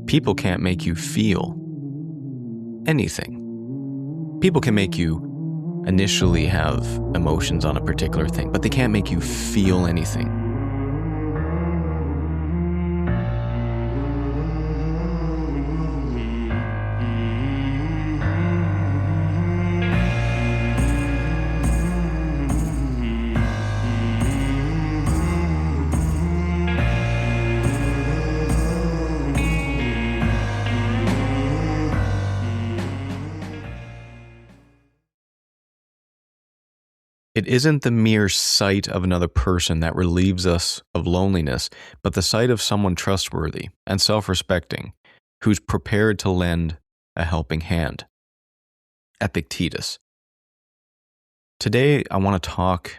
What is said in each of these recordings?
people can't make you feel anything. People can make you initially have emotions on a particular thing, but they can't make you feel anything. It isn't the mere sight of another person that relieves us of loneliness, but the sight of someone trustworthy and self-respecting who's prepared to lend a helping hand. Epictetus. Today, I want to talk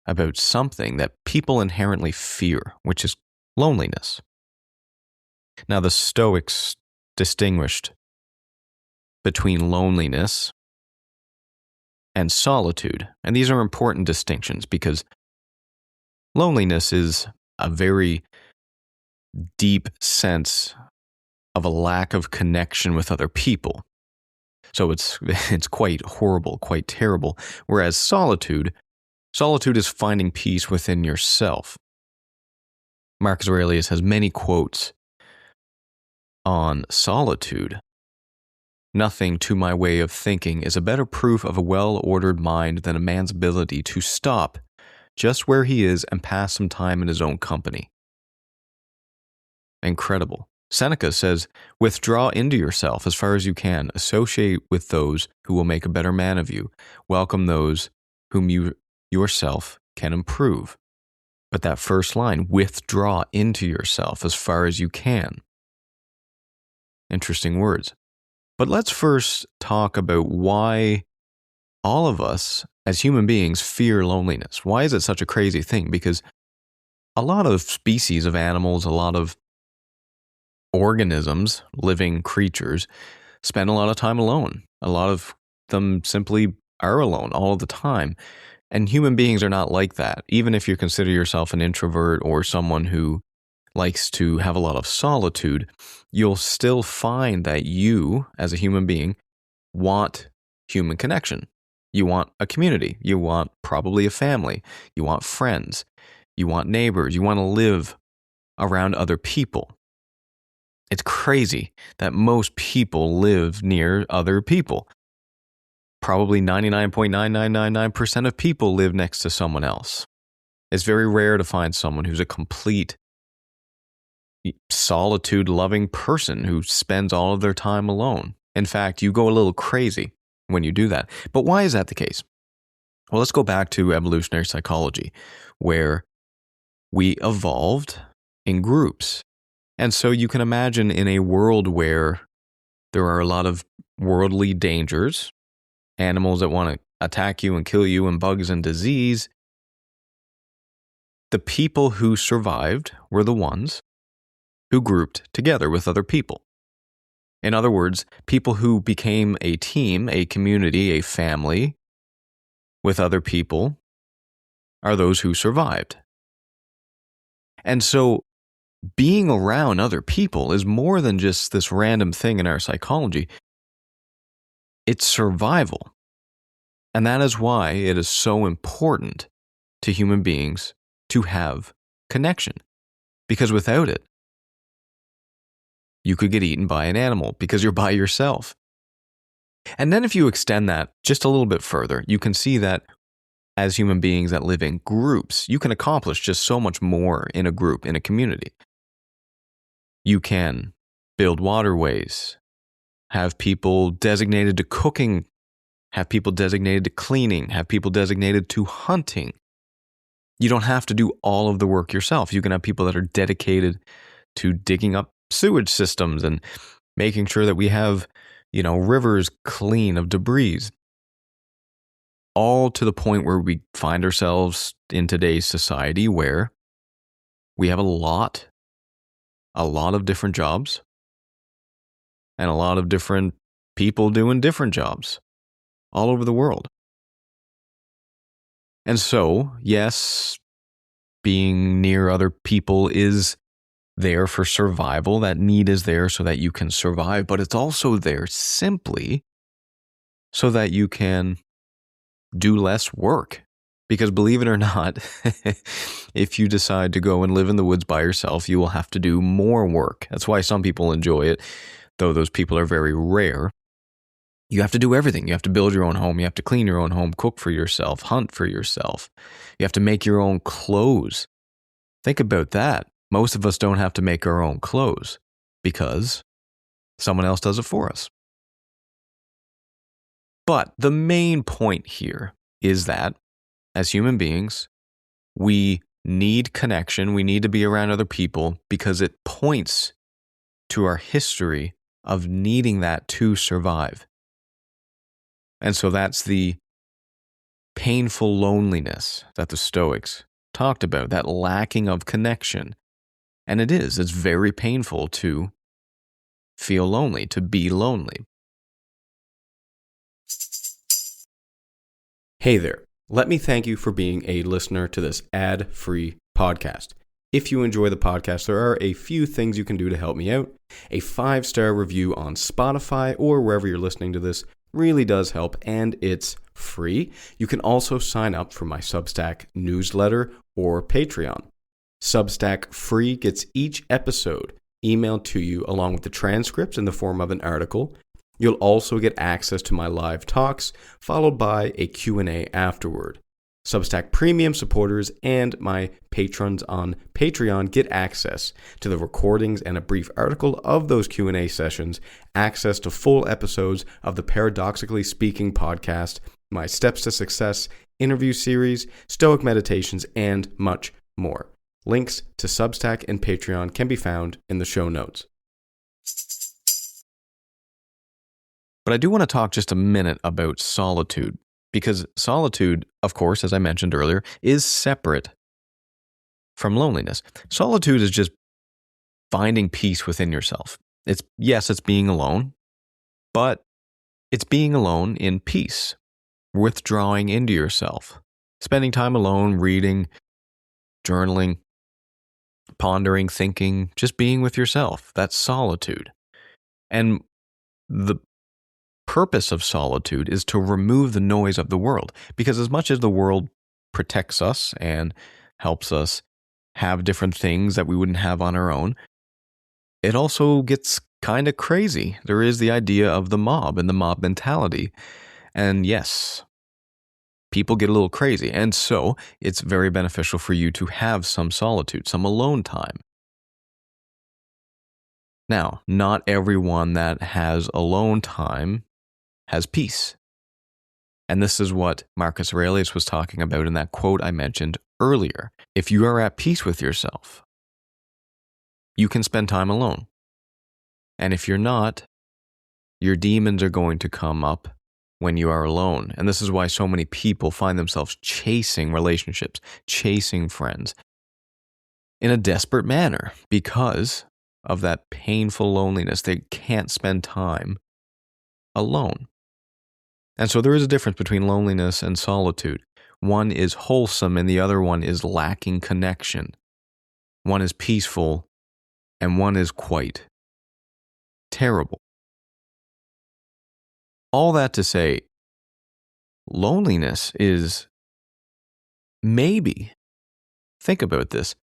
about something that people inherently fear, which is loneliness. Now, the Stoics distinguished between loneliness and solitude. And these are important distinctions because loneliness is a very deep sense of a lack of connection with other people. So it's quite horrible, quite terrible. Whereas solitude is finding peace within yourself. Marcus Aurelius has many quotes on solitude. Nothing, to my way of thinking, is a better proof of a well-ordered mind than a man's ability to stop just where he is and pass some time in his own company. Incredible. Seneca says, "Withdraw into yourself as far as you can. Associate with those who will make a better man of you. Welcome those whom you yourself can improve." But that first line, withdraw into yourself as far as you can. Interesting words. But let's first talk about why all of us as human beings fear loneliness. Why is it such a crazy thing? Because a lot of species of animals, a lot of organisms, living creatures, spend a lot of time alone. A lot of them simply are alone all the time. And human beings are not like that. Even if you consider yourself an introvert or someone who likes to have a lot of solitude, you'll still find that you, as a human being, want human connection. You want a community. You want probably a family. You want friends. You want neighbors. You want to live around other people. It's crazy that most people live near other people. Probably 99.9999% of people live next to someone else. It's very rare to find someone who's a complete solitude-loving person who spends all of their time alone. In fact, you go a little crazy when you do that. But why is that the case? Well, let's go back to evolutionary psychology, where we evolved in groups. And so you can imagine in a world where there are a lot of worldly dangers, animals that want to attack you and kill you, and bugs and disease, the people who survived were the ones who grouped together with other people. In other words, people who became a team, a community, a family with other people are those who survived. And so being around other people is more than just this random thing in our psychology. It's survival. And that is why it is so important to human beings to have connection. Because without it, you could get eaten by an animal because you're by yourself. And then if you extend that just a little bit further, you can see that as human beings that live in groups, you can accomplish just so much more in a group, in a community. You can build waterways, have people designated to cooking, have people designated to cleaning, have people designated to hunting. You don't have to do all of the work yourself. You can have people that are dedicated to digging up sewage systems and making sure that we have, rivers clean of debris. All to the point where we find ourselves in today's society where we have a lot of different jobs and a lot of different people doing different jobs all over the world. And so, yes, being near other people is there for survival. That need is there so that you can survive, but it's also there simply so that you can do less work. Because believe it or not, if you decide to go and live in the woods by yourself, you will have to do more work. That's why some people enjoy it, though those people are very rare. You have to do everything. You have to build your own home. You have to clean your own home, cook for yourself, hunt for yourself. You have to make your own clothes. Think about that. Most of us don't have to make our own clothes because someone else does it for us. But the main point here is that as human beings, we need connection. We need to be around other people because it points to our history of needing that to survive. And so that's the painful loneliness that the Stoics talked about, that lacking of connection. And it's very painful to feel lonely, to be lonely. Hey there. Let me thank you for being a listener to this ad-free podcast. If you enjoy the podcast, there are a few things you can do to help me out. A 5-star review on Spotify or wherever you're listening to this really does help, and it's free. You can also sign up for my Substack newsletter or Patreon. Substack free gets each episode emailed to you along with the transcripts in the form of an article. You'll also get access to my live talks, followed by a Q&A afterward. Substack Premium supporters and my patrons on Patreon get access to the recordings and a brief article of those Q&A sessions, access to full episodes of the Paradoxically Speaking podcast, my Steps to Success interview series, Stoic meditations, and much more. Links to Substack and Patreon can be found in the show notes. But I do want to talk just a minute about solitude, because solitude, of course, as I mentioned earlier, is separate from loneliness. Solitude is just finding peace within yourself. It's being alone, but it's being alone in peace, withdrawing into yourself, spending time alone, reading, journaling, pondering, thinking, just being with yourself. That's solitude. And the purpose of solitude is to remove the noise of the world, because as much as the world protects us and helps us have different things that we wouldn't have on our own, it also gets kind of crazy. There is the idea of the mob and the mob mentality. And yes, people get a little crazy. And so it's very beneficial for you to have some solitude, some alone time. Now, not everyone that has alone time has peace. And this is what Marcus Aurelius was talking about in that quote I mentioned earlier. If you are at peace with yourself, you can spend time alone. And if you're not, your demons are going to come up when you are alone. And this is why so many people find themselves chasing relationships, chasing friends in a desperate manner because of that painful loneliness. They can't spend time alone. And so there is a difference between loneliness and solitude. One is wholesome and the other one is lacking connection. One is peaceful and one is quite terrible. All that to say, loneliness is maybe, think about this,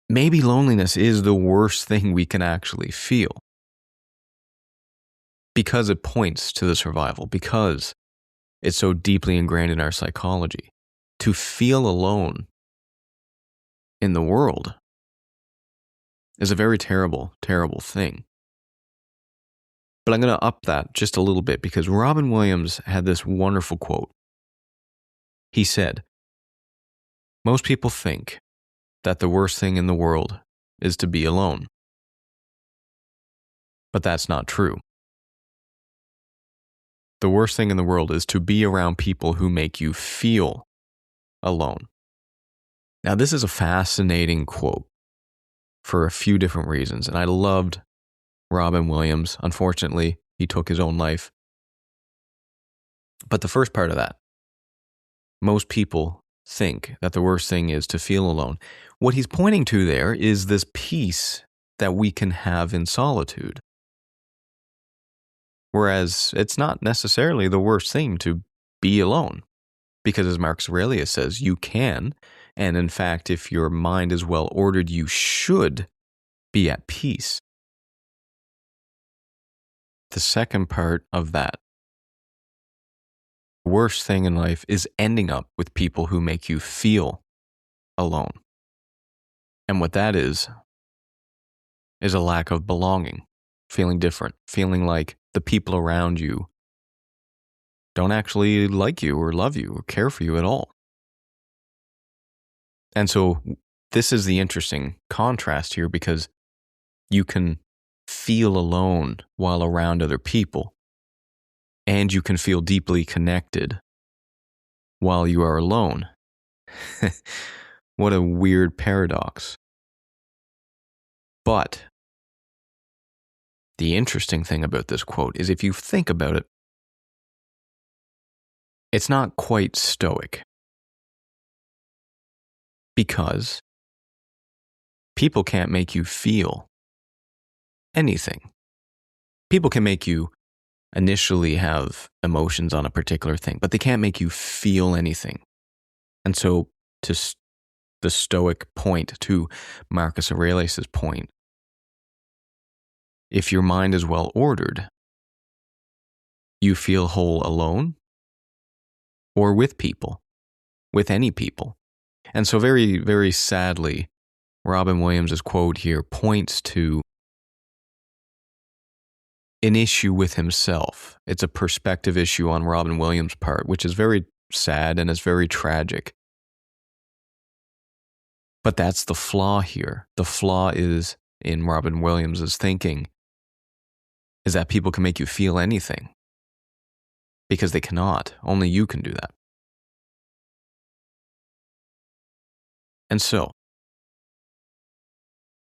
maybe loneliness is the worst thing we can actually feel. Because it points to the survival, because it's so deeply ingrained in our psychology. To feel alone in the world is a very terrible, terrible thing. But I'm going to up that just a little bit because Robin Williams had this wonderful quote. He said, "Most people think that the worst thing in the world is to be alone. But that's not true. The worst thing in the world is to be around people who make you feel alone." Now, this is a fascinating quote for a few different reasons, and I loved Robin Williams. Unfortunately, he took his own life. But the first part of that, most people think that the worst thing is to feel alone. What he's pointing to there is this peace that we can have in solitude. Whereas it's not necessarily the worst thing to be alone. Because as Marcus Aurelius says, you can, and in fact, if your mind is well ordered, you should be at peace. The second part of that, the worst thing in life is ending up with people who make you feel alone. And what that is a lack of belonging, feeling different, feeling like the people around you don't actually like you or love you or care for you at all. And so this is the interesting contrast here, because you can feel alone while around other people, and you can feel deeply connected while you are alone. What a weird paradox. But the interesting thing about this quote is, if you think about it, it's not quite Stoic. Because people can't make you feel anything. People can make you initially have emotions on a particular thing, but they can't make you feel anything. And so, to the Stoic point, to Marcus Aurelius' point, if your mind is well ordered, you feel whole alone or with people, with any people. And so very, very sadly, Robin Williams' quote here points to an issue with himself. It's a perspective issue on Robin Williams' part, which is very sad and is very tragic. But that's the flaw here. The flaw is in Robin Williams' thinking is that people can make you feel anything, because they cannot. Only you can do that. And so,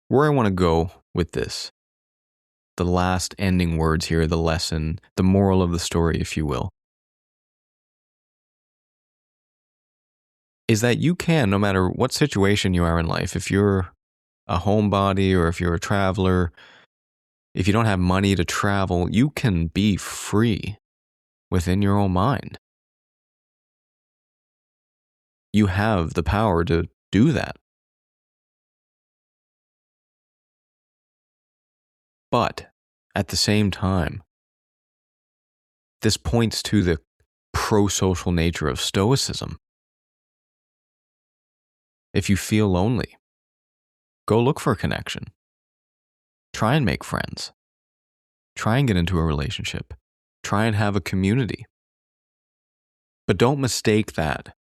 where I want to go with this, the last ending words here, the lesson, the moral of the story, if you will, is that you can, no matter what situation you are in life, if you're a homebody or if you're a traveler, if you don't have money to travel, you can be free within your own mind. You have the power to do that. But at the same time, this points to the pro-social nature of Stoicism. If you feel lonely, go look for a connection. Try and make friends. Try and get into a relationship. Try and have a community. But don't mistake that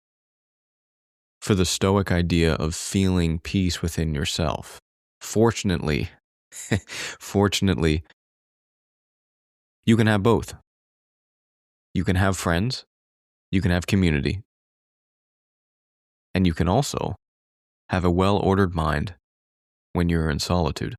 for the Stoic idea of feeling peace within yourself. Fortunately, you can have both. You can have friends, you can have community, and you can also have a well-ordered mind when you're in solitude.